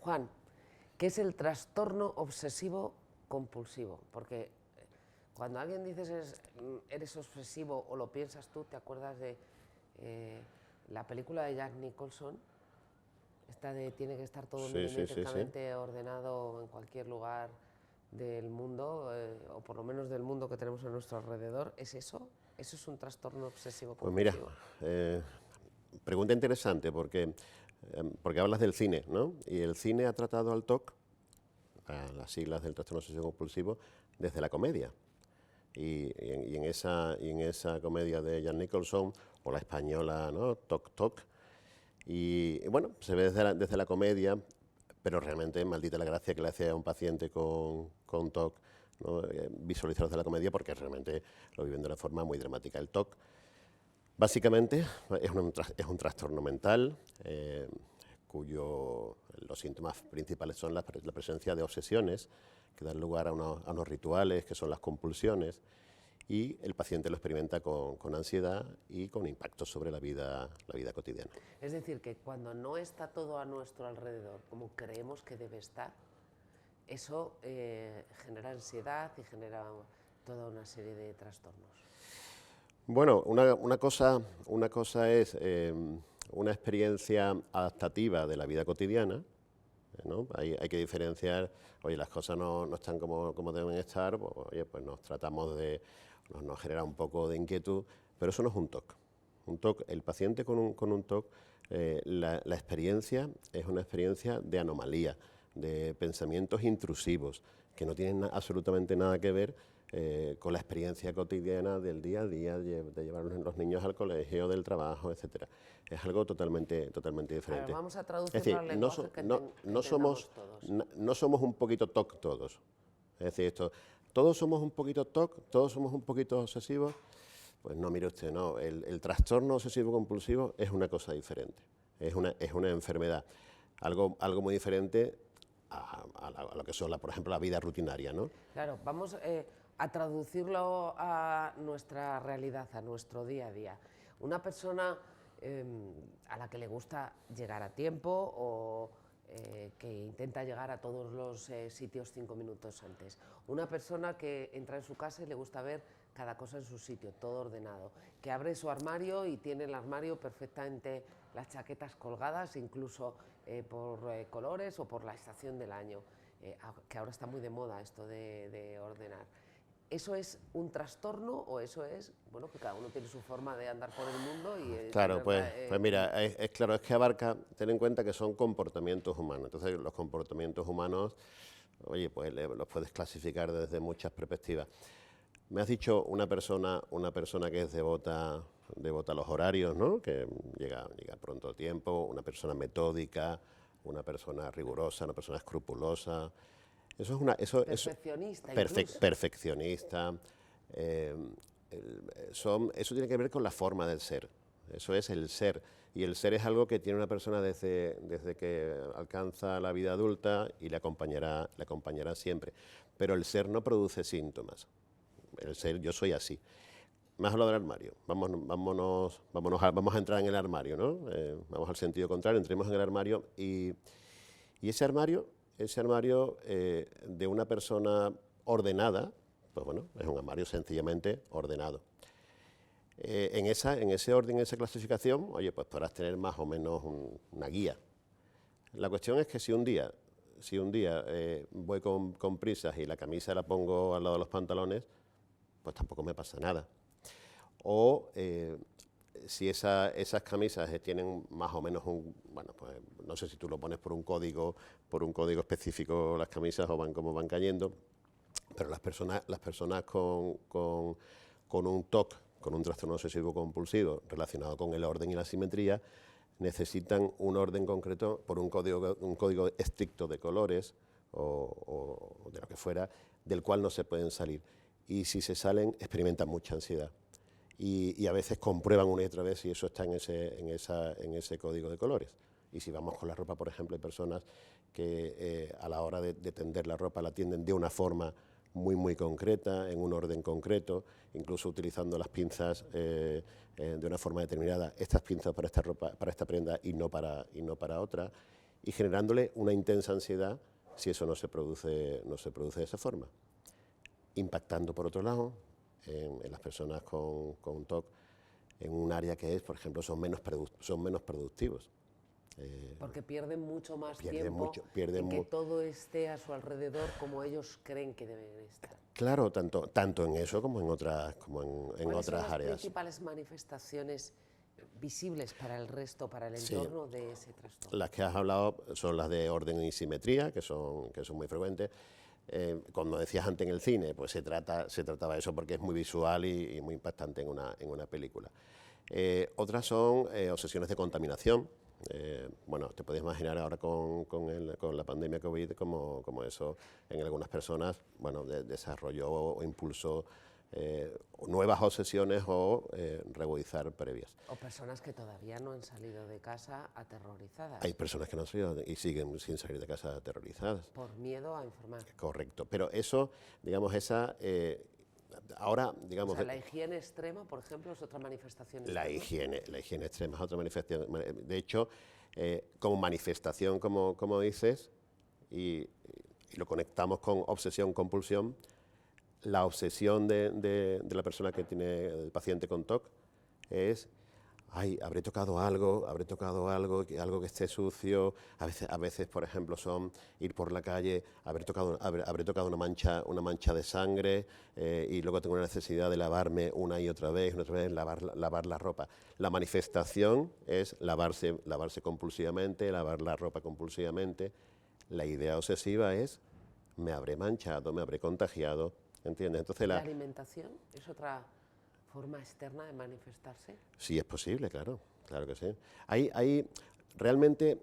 Juan, ¿qué es el trastorno obsesivo compulsivo? Porque cuando alguien dices eres obsesivo o lo piensas tú, te acuerdas de la película de Jack Nicholson, esta de tiene que estar todo milimétricamente ordenado en cualquier lugar del mundo, o por lo menos del mundo que tenemos a nuestro alrededor. ¿Es eso? ¿Eso es un trastorno obsesivo compulsivo? Pues mira, pregunta interesante porque hablas del cine, ¿no? Y el cine ha tratado al TOC, a las siglas del trastorno obsesivo compulsivo, desde la comedia. Y en esa comedia de Jack Nicholson, o la española, ¿no? Toc Toc, y bueno, se ve desde la comedia, pero realmente maldita la gracia que le hace a un paciente con TOC, ¿no? Visualizarlo desde la comedia, porque realmente lo viven de una forma muy dramática. El TOC básicamente es un trastorno mental los síntomas principales son la presencia de obsesiones que dan lugar a unos rituales que son las compulsiones, y el paciente lo experimenta con ansiedad y con impactos sobre la vida cotidiana. Es decir, que cuando no está todo a nuestro alrededor como creemos que debe estar, eso genera ansiedad y genera toda una serie de trastornos. Bueno, una cosa es una experiencia adaptativa de la vida cotidiana, ¿no? Hay que diferenciar, oye, las cosas no están como deben estar, pues, oye, pues nos genera un poco de inquietud, pero eso no es un TOC. Un TOC, el paciente con un TOC, la experiencia es una experiencia de anomalía, de pensamientos intrusivos, que no tienen absolutamente nada que ver con la experiencia cotidiana del día a día, de llevar los niños al colegio, del trabajo, etcétera. Es algo totalmente diferente. A ver, vamos a traducirlo al lenguaje que somos todos. no somos un poquito TOC todos. Es decir, todos somos un poquito TOC, todos somos un poquito obsesivos. Pues no, mire usted, no. El trastorno obsesivo compulsivo es una cosa diferente. Es una enfermedad. Algo muy diferente a lo que son, por ejemplo, la vida rutinaria, ¿no? Claro, vamos a traducirlo a nuestra realidad, a nuestro día a día. Una persona a la que le gusta llegar a tiempo o que intenta llegar a todos los sitios 5 minutos antes. Una persona que entra en su casa y le gusta ver cada cosa en su sitio, todo ordenado. Que abre su armario y tiene el armario perfectamente las chaquetas colgadas, incluso por colores o por la estación del año. Que ahora está muy de moda esto de ordenar. ¿Eso es un trastorno o eso es, bueno, que cada uno tiene su forma de andar por el mundo? Y claro, pues mira, es que abarca, ten en cuenta que son comportamientos humanos. Entonces, los comportamientos humanos, oye, pues los puedes clasificar desde muchas perspectivas. Me has dicho una persona que es devota a los horarios, ¿no? Que llega pronto a tiempo, una persona metódica, una persona rigurosa, una persona escrupulosa. Perfeccionista. Perfeccionista. Eso tiene que ver con la forma del ser. Eso es el ser. Y el ser es algo que tiene una persona desde que alcanza la vida adulta y le acompañará siempre. Pero el ser no produce síntomas. El ser, yo soy así. Me has hablado del armario. Vamos a entrar en el armario, ¿no? Vamos al sentido contrario, entremos en el armario y ese armario de una persona ordenada, pues bueno, es un armario sencillamente ordenado. En ese orden, en esa clasificación, oye, pues podrás tener más o menos una guía. La cuestión es que si un día voy con prisas y la camisa la pongo al lado de los pantalones, pues tampoco me pasa nada. O si esas camisas tienen más o menos pues no sé si tú lo pones por un código específico las camisas o como van cayendo, pero las personas con un TOC, con un trastorno obsesivo compulsivo relacionado con el orden y la simetría, necesitan un orden concreto por un código estricto de colores o de lo que fuera, del cual no se pueden salir. Y si se salen, experimentan mucha ansiedad. Y a veces comprueban una y otra vez si eso está en ese código de colores. Y si vamos con la ropa, por ejemplo, hay personas que a la hora de tender la ropa la tienden de una forma muy concreta, en un orden concreto, incluso utilizando las pinzas de una forma determinada, estas pinzas para esta ropa, para esta prenda y no para otra. y generándole una intensa ansiedad si eso no se produce de esa forma. Impactando, por otro lado, en las personas con TOC en un área que es, por ejemplo, son menos productivos. Porque pierden mucho más Pierden tiempo mucho, pierden en que mu- todo esté a su alrededor como ellos creen que deben estar. Claro, tanto en eso como en otras, ¿Cuáles son otras las áreas. principales manifestaciones visibles para el resto, para el Sí. entorno de ese trastorno? Las que has hablado son las de orden y simetría, que son muy frecuentes. Como decías antes en el cine, pues se trataba de eso porque es muy visual y muy impactante en una película. Otras son obsesiones de contaminación. Bueno, te puedes imaginar ahora con la pandemia COVID como eso en algunas personas, bueno, desarrolló o impulsó nuevas obsesiones o reagudizar previas. O personas que todavía no han salido de casa aterrorizadas Hay personas que no han salido y siguen sin salir de casa aterrorizadas. por miedo a enfermar. Correcto, pero eso, digamos, ahora, digamos... O sea, la higiene extrema, por ejemplo, es otra manifestación La extrema. higiene extrema es otra manifestación. De hecho, como manifestación, como dices, y lo conectamos con obsesión-compulsión, la obsesión de la persona que tiene el paciente con TOC es, ay, habré tocado algo, algo que esté sucio. A veces, por ejemplo, son ir por la calle, habré tocado una mancha de sangre y luego tengo una necesidad de lavarme una y otra vez, lavar la ropa. La manifestación es lavarse compulsivamente, lavar la ropa compulsivamente. La idea obsesiva es, me habré manchado, me habré contagiado, ¿entiendes? Entonces ¿La alimentación es otra forma externa de manifestarse? Sí, es posible, claro que sí. Hay realmente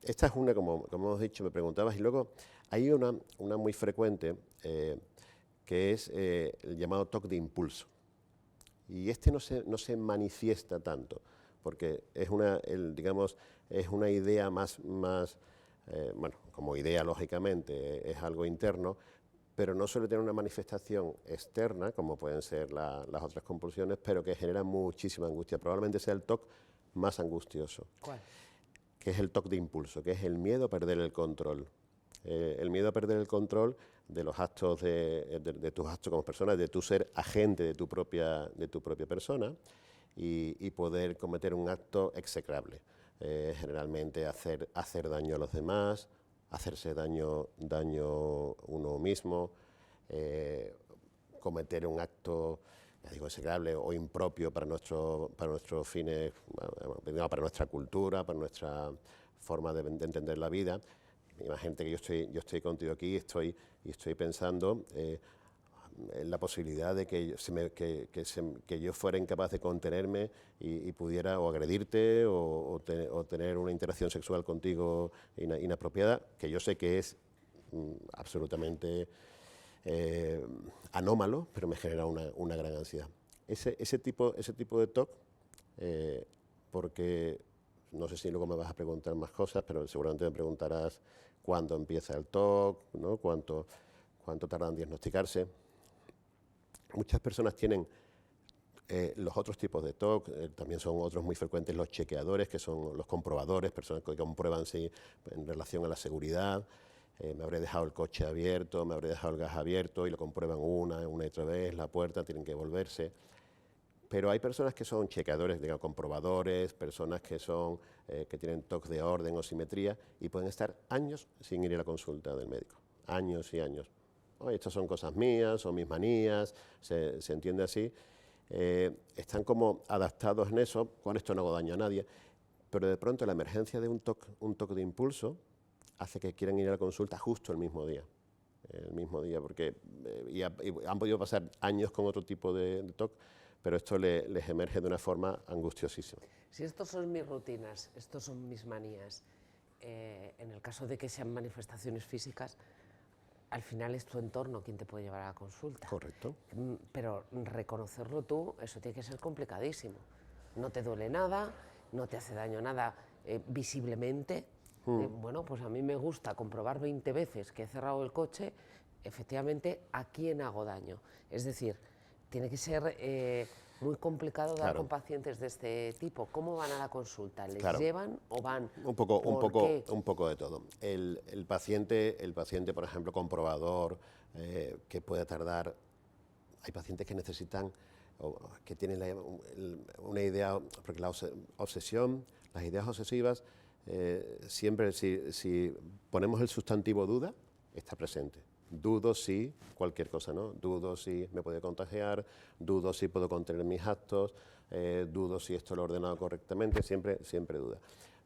esta es una, como hemos dicho, me preguntabas, y luego hay una muy frecuente que es el llamado TOC de impulso. Y este no se manifiesta tanto, porque es digamos, es una idea más bueno, como idea lógicamente es algo interno, pero no suele tener una manifestación externa, como pueden ser las otras compulsiones, pero que genera muchísima angustia. Probablemente sea el TOC más angustioso. ¿Cuál? Que es el TOC de impulso, que es el miedo a perder el control. El miedo a perder el control de los actos, de tus actos como persona, de tu ser agente de tu propia persona y poder cometer un acto execrable. Generalmente hacer daño a los demás, hacerse daño uno mismo, cometer un acto, ya digo, execrable o impropio para nuestros fines, para nuestra cultura, para nuestra forma de entender la vida. Imagínate que yo estoy contigo aquí y estoy pensando en la posibilidad de que yo fuera incapaz de contenerme y pudiera o agredirte o tener una interacción sexual contigo inapropiada, que yo sé que es absolutamente anómalo, pero me genera una gran ansiedad. Ese tipo de TOC, porque no sé si luego me vas a preguntar más cosas, pero seguramente me preguntarás cuándo empieza el TOC, ¿no? cuánto tarda en diagnosticarse. Muchas personas tienen los otros tipos de TOC, también son otros muy frecuentes los chequeadores, que son los comprobadores, personas que comprueban si en relación a la seguridad, me habré dejado el coche abierto, me habré dejado el gas abierto y lo comprueban una y otra vez, la puerta, tienen que volverse. Pero hay personas que son chequeadores, digamos, comprobadores, personas que que tienen TOC de orden o simetría y pueden estar años sin ir a la consulta del médico, años y años. Oye, estas son cosas mías, son mis manías, se entiende así. Están como adaptados en eso, con esto no hago daño a nadie, pero de pronto la emergencia de un TOC de impulso hace que quieran ir a la consulta justo el mismo día, porque han podido pasar años con otro tipo de TOC, pero esto les emerge de una forma angustiosísima. Si estos son mis rutinas, estos son mis manías, en el caso de que sean manifestaciones físicas, al final es tu entorno quien te puede llevar a la consulta. Correcto. Pero reconocerlo tú, eso tiene que ser complicadísimo. No te duele nada, no te hace daño nada visiblemente. Bueno, pues a mí me gusta comprobar 20 veces que he cerrado el coche, efectivamente, a quién hago daño. Es decir, tiene que ser Muy complicado dar Claro. con pacientes de este tipo. ¿Cómo van a la consulta? ¿Les Claro. llevan o van? Un ¿Por qué? poco de todo. El paciente, por ejemplo, comprobador, que puede tardar. Hay pacientes que necesitan, o que tienen una idea, porque la obsesión, las ideas obsesivas, siempre si ponemos el sustantivo duda, está presente. Dudo si cualquier cosa, ¿no? Dudo si me puede contagiar, dudo si puedo contener mis actos, dudo si esto lo he ordenado correctamente, siempre duda.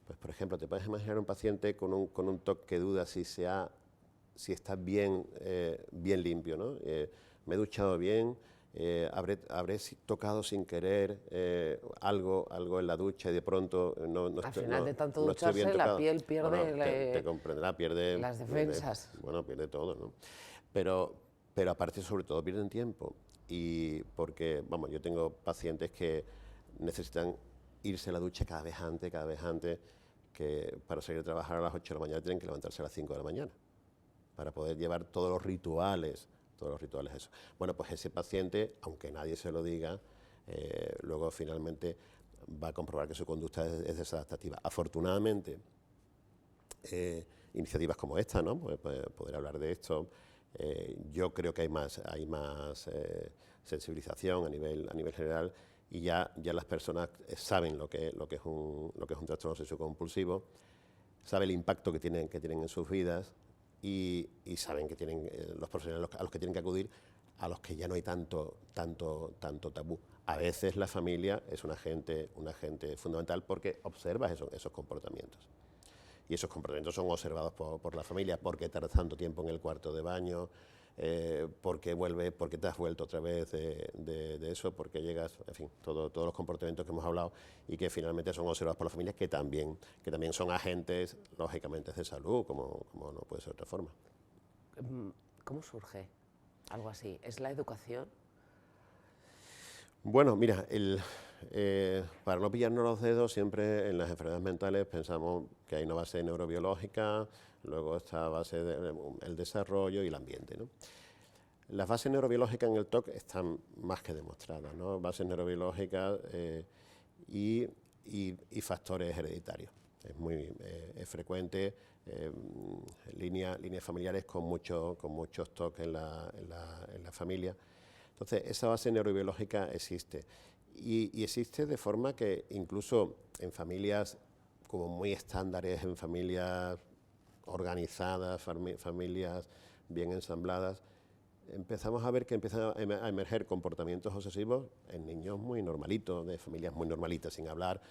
Pues, por ejemplo, te puedes imaginar un paciente con un TOC que duda si está bien, bien limpio, ¿no? Me he duchado bien, habré tocado sin querer algo en la ducha y de pronto Al final de tanto no estoy bien ducharse, la tocado. piel pierde Bueno, te comprenderá, pierde las defensas. bueno, pierde todo, ¿no? Pero aparte, sobre todo, pierden tiempo. Y porque, vamos, yo tengo pacientes que necesitan irse a la ducha cada vez antes, que para salir a trabajar a las 8 de la mañana tienen que levantarse a las 5 de la mañana, para poder llevar todos los rituales eso. Bueno, pues ese paciente, aunque nadie se lo diga, luego finalmente va a comprobar que su conducta es desadaptativa. Afortunadamente, iniciativas como esta, ¿no? Poder hablar de esto, yo creo que hay más sensibilización a nivel general, y ya las personas saben lo que es un trastorno obsesivo-compulsivo, saben el impacto que tienen en sus vidas, y saben que tienen los profesionales a los que tienen que acudir, a los que ya no hay tanto tabú. A veces la familia es un agente fundamental, porque observa esos comportamientos. Y esos comportamientos son observados por la familia. ¿Por qué tardas tanto tiempo en el cuarto de baño? ¿Por qué te has vuelto otra vez de eso? ¿Por qué llegas? En fin, todos los comportamientos que hemos hablado, y que finalmente son observados por la familia, que también son agentes, lógicamente, de salud, como no puede ser de otra forma. ¿Cómo surge algo así? ¿Es la educación? Bueno, mira, para no pillarnos los dedos, siempre en las enfermedades mentales pensamos que hay una base neurobiológica, luego está base del desarrollo y el ambiente, ¿no? Las bases neurobiológicas en el TOC están más que demostradas, ¿no? Bases neurobiológicas y factores hereditarios. Es frecuente líneas familiares con muchos TOC en la familia. Entonces, esa base neurobiológica existe. Y existe de forma que incluso en familias como muy estándares, en familias organizadas, familias bien ensambladas, empezamos a ver que empiezan a emerger comportamientos obsesivos en niños muy normalitos, de familias muy normalitas, sin hablar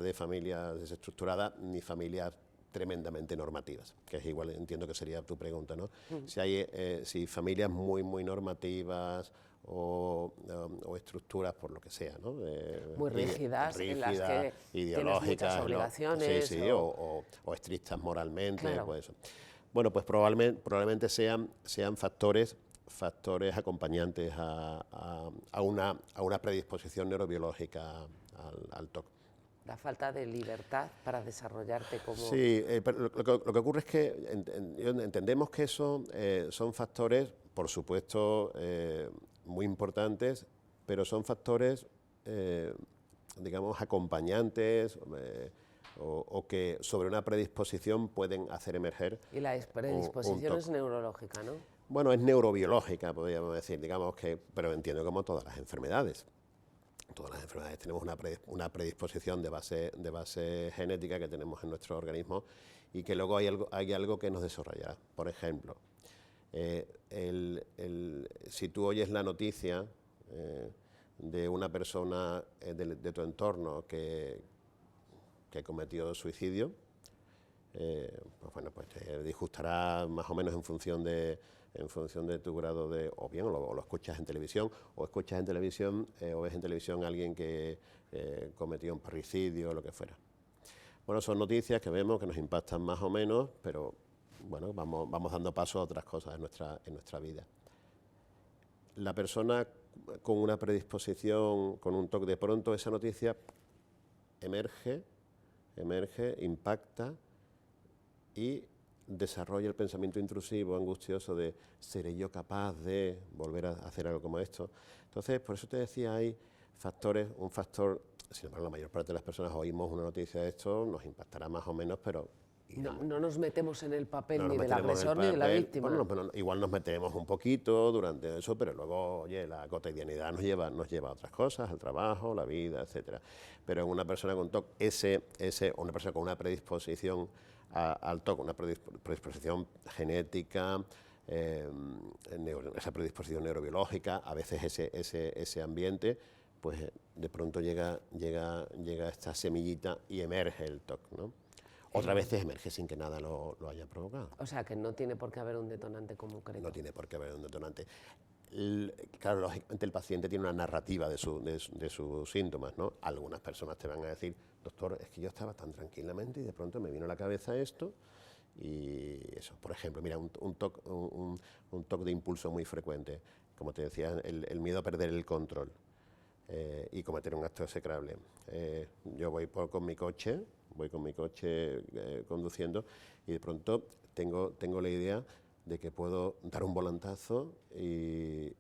de familias desestructuradas ni familias tremendamente normativas, que es igual, entiendo que sería tu pregunta, ¿no? Si familias muy normativas o estructuras, por lo que sea, ¿no? Muy rígidas, en las que tienes muchas obligaciones. Sí, o estrictas moralmente, Claro. pues eso. Bueno, pues probablemente sean factores acompañantes a una predisposición neurobiológica al TOC. La falta de libertad para desarrollarte como... Sí, pero lo que ocurre es que entendemos que eso son factores, por supuesto, muy importantes, pero son factores, digamos, acompañantes, o que sobre una predisposición pueden hacer emerger. Y la predisposición TOC. es neurológica, ¿no? Bueno, es neurobiológica, podríamos decir, digamos que, pero entiendo como todas las enfermedades. Todas las enfermedades tenemos una predisposición de base genética que tenemos en nuestro organismo, y que luego hay algo que nos desarrollará. Por ejemplo, si tú oyes la noticia de una persona de tu entorno que cometió suicidio, pues bueno, pues te disgustará más o menos en función de tu grado de, o bien lo escuchas en televisión, o escuchas en televisión, o ves en televisión a alguien que cometió un parricidio o lo que fuera. Bueno, son noticias que vemos que nos impactan más o menos, pero bueno, vamos dando paso a otras cosas en nuestra vida. La persona con una predisposición, con un TOC, de pronto esa noticia emerge, impacta y desarrolla el pensamiento intrusivo, angustioso de ¿seré yo capaz de volver a hacer algo como esto? Entonces, por eso te decía ahí, factores, un factor, sin embargo, la mayor parte de las personas oímos una noticia de esto, nos impactará más o menos, pero No nos metemos en el papel no nos ni del meteremos en el agresor ni de la papel. víctima. Bueno, pero igual nos meteremos un poquito durante eso, pero luego, oye, la cotidianidad nos lleva a otras cosas, al trabajo, la vida, etcétera. Pero en una persona con TOC, una persona con una predisposición al TOC, una predisposición genética, esa predisposición neurobiológica, a veces ese ambiente, pues de pronto llega esta semillita y emerge el TOC, ¿no? Otras veces emerge sin que nada lo haya provocado. O sea, que no tiene por qué haber un detonante concreto. No tiene por qué haber un detonante. Claro, lógicamente el paciente tiene una narrativa de sus síntomas, ¿no? Algunas personas te van a decir, doctor, es que yo estaba tan tranquilamente y de pronto me vino a la cabeza esto y eso. Por ejemplo, mira, un TOC de impulso muy frecuente, como te decía, el miedo a perder el control y cometer un acto execrable. Yo voy con mi coche conduciendo y de pronto tengo la idea de que puedo dar un volantazo y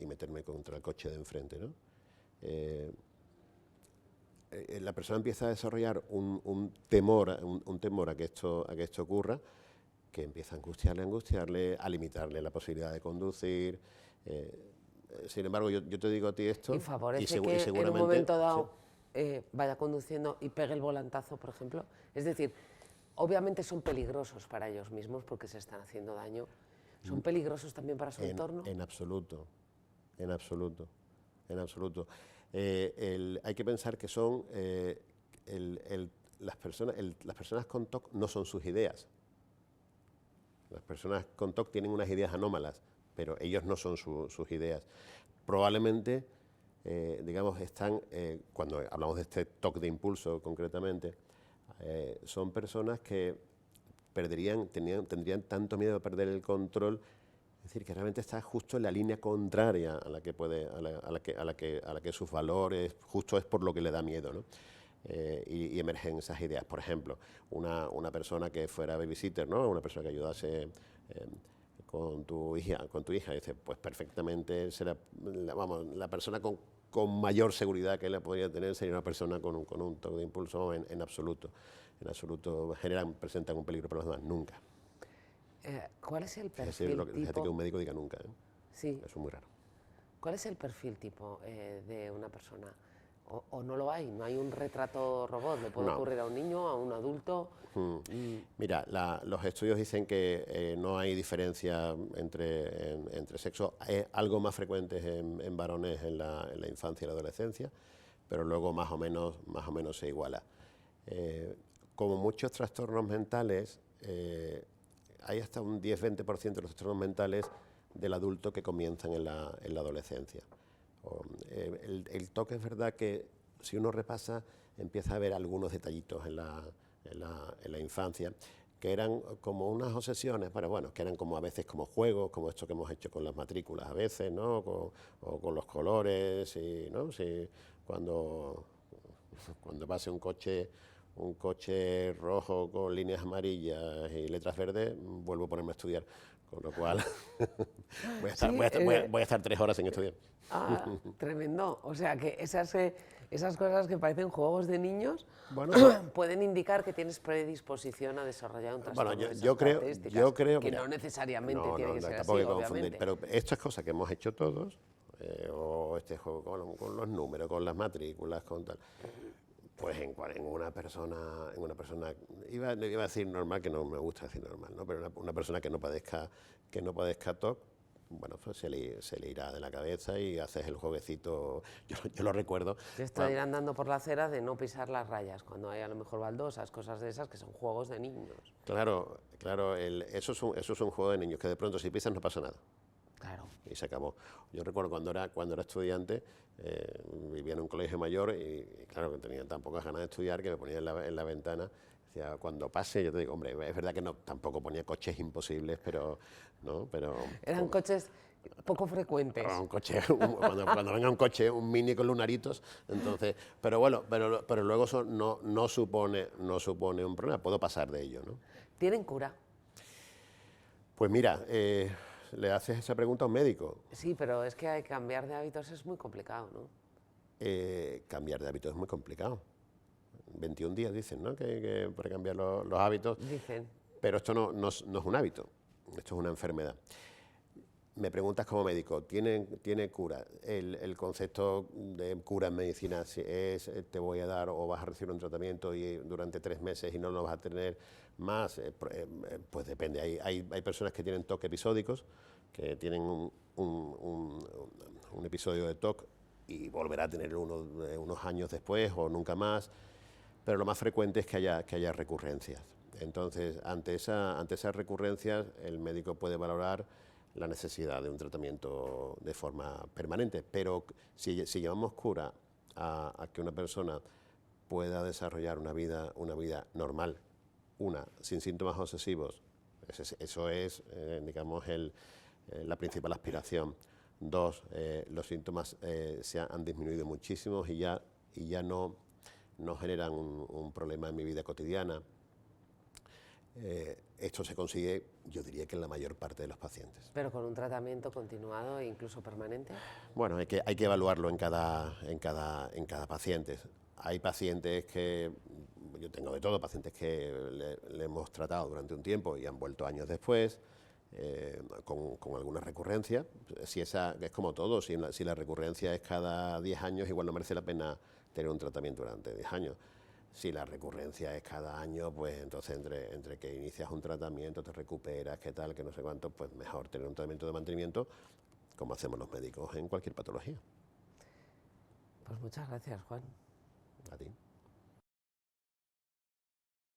meterme contra el coche de enfrente, ¿no? La persona empieza a desarrollar un temor a que esto ocurra, que empieza a angustiarle, a limitarle la posibilidad de conducir. Sin embargo, yo te digo a ti esto... Y favorece y que seguramente, en un momento dado sí. Vaya conduciendo y pegue el volantazo, por ejemplo. Es decir, obviamente son peligrosos para ellos mismos porque se están haciendo daño. ¿Son peligrosos también para su entorno? En absoluto. Hay que pensar que son las personas con TOC no son sus ideas. Las personas con TOC tienen unas ideas anómalas, pero ellos no son sus ideas. Probablemente, digamos, cuando hablamos de este TOC de impulso concretamente, son personas que tendrían tanto miedo a perder el control, es decir, que realmente está justo en la línea contraria a la que sus valores, justo es por lo que le da miedo, ¿no? Y emergen esas ideas. Por ejemplo, una persona que fuera babysitter, ¿no? Una persona que ayudase con tu hija, dice, pues perfectamente será, la persona con mayor seguridad que él podría tener sería una persona con un TOC de impulso en absoluto. En absoluto presentan un peligro para los demás, nunca. ¿Cuál es el perfil tipo? Fíjate que un médico diga nunca, ¿eh? Sí. Eso es muy raro. ¿Cuál es el perfil tipo de una persona? ¿O no lo hay? ¿No hay un retrato robot? ¿Le puede ocurrir a un niño, a un adulto? Mira, los estudios dicen que no hay diferencia entre sexos. Algo más frecuentes en varones en la infancia y la adolescencia, pero luego más o menos se iguala. Como muchos trastornos mentales, hay hasta un 10-20% de los trastornos mentales del adulto que comienzan en la adolescencia. El TOC es verdad que si uno repasa empieza a ver algunos detallitos en la infancia que eran como unas obsesiones, que eran como a veces como juegos, como esto que hemos hecho con las matrículas a veces, ¿no? O con los colores, y, ¿no? Si cuando pase un coche rojo con líneas amarillas y letras verdes, vuelvo a ponerme a estudiar. Con lo cual voy a estar 3 horas sin estudiar. Ah, tremendo. O sea que esas cosas que parecen juegos de niños pueden indicar que tienes predisposición a desarrollar un trastorno de esas características, yo creo que no necesariamente tiene que ser así, hay que obviamente. confundir, pero esto es cosa que hemos hecho todos, o este juego con los números, con las matrículas, con tal. Pues en una persona, iba a decir normal, que no me gusta decir normal, ¿no? Pero una persona que no padezca TOC, bueno, pues se le irá de la cabeza y haces el jueguecito. Yo lo recuerdo. Te estoy andando por la acera de no pisar las rayas, cuando hay a lo mejor baldosas, cosas de esas que son juegos de niños. Claro, eso es un juego de niños, que de pronto si pisas no pasa nada. Claro. Y se acabó. Yo recuerdo cuando era estudiante, vivía en un colegio mayor y claro, que tenía tan pocas ganas de estudiar que me ponía en la ventana. Decía, cuando pase, yo te digo, hombre, es verdad que tampoco ponía coches imposibles, pero... ¿no? Eran coches poco frecuentes. Un coche, cuando venga un coche, un Mini con lunaritos, entonces... Pero bueno, pero luego eso no supone un problema, puedo pasar de ello, ¿no? ¿Tienen cura? Pues mira... le haces esa pregunta a un médico. Sí, pero es que cambiar de hábitos es muy complicado, ¿no? cambiar de hábitos es muy complicado. 21 días dicen, ¿no? Que para cambiar los hábitos. Dicen. Pero esto no es un hábito, esto es una enfermedad. Me preguntas como médico, ¿tiene cura? El concepto de cura en medicina es te voy a dar o vas a recibir un tratamiento y durante 3 meses y no lo vas a tener más, pues depende. Hay personas que tienen TOC episódicos, que tienen un episodio de TOC y volverá a tener unos años después o nunca más, pero lo más frecuente es que haya recurrencias. Entonces, ante esas recurrencias, el médico puede valorar la necesidad de un tratamiento de forma permanente, pero si llevamos cura a que una persona pueda desarrollar una vida normal, sin síntomas obsesivos, eso es, digamos, la principal aspiración. 2, los síntomas se han disminuido muchísimo y ya no generan un problema en mi vida cotidiana. Esto se consigue, yo diría que en la mayor parte de los pacientes. ¿Pero con un tratamiento continuado e incluso permanente? Bueno, hay que evaluarlo en cada paciente. Hay pacientes que, yo tengo de todo, pacientes que le hemos tratado durante un tiempo y han vuelto años después, con alguna recurrencia. Si es como todo, si la recurrencia es cada 10 años, igual no merece la pena tener un tratamiento durante 10 años. Si la recurrencia es cada año, pues entonces entre que inicias un tratamiento, te recuperas, qué tal, que no sé cuánto, pues mejor tener un tratamiento de mantenimiento, como hacemos los médicos en cualquier patología. Pues muchas gracias, Juan. A ti.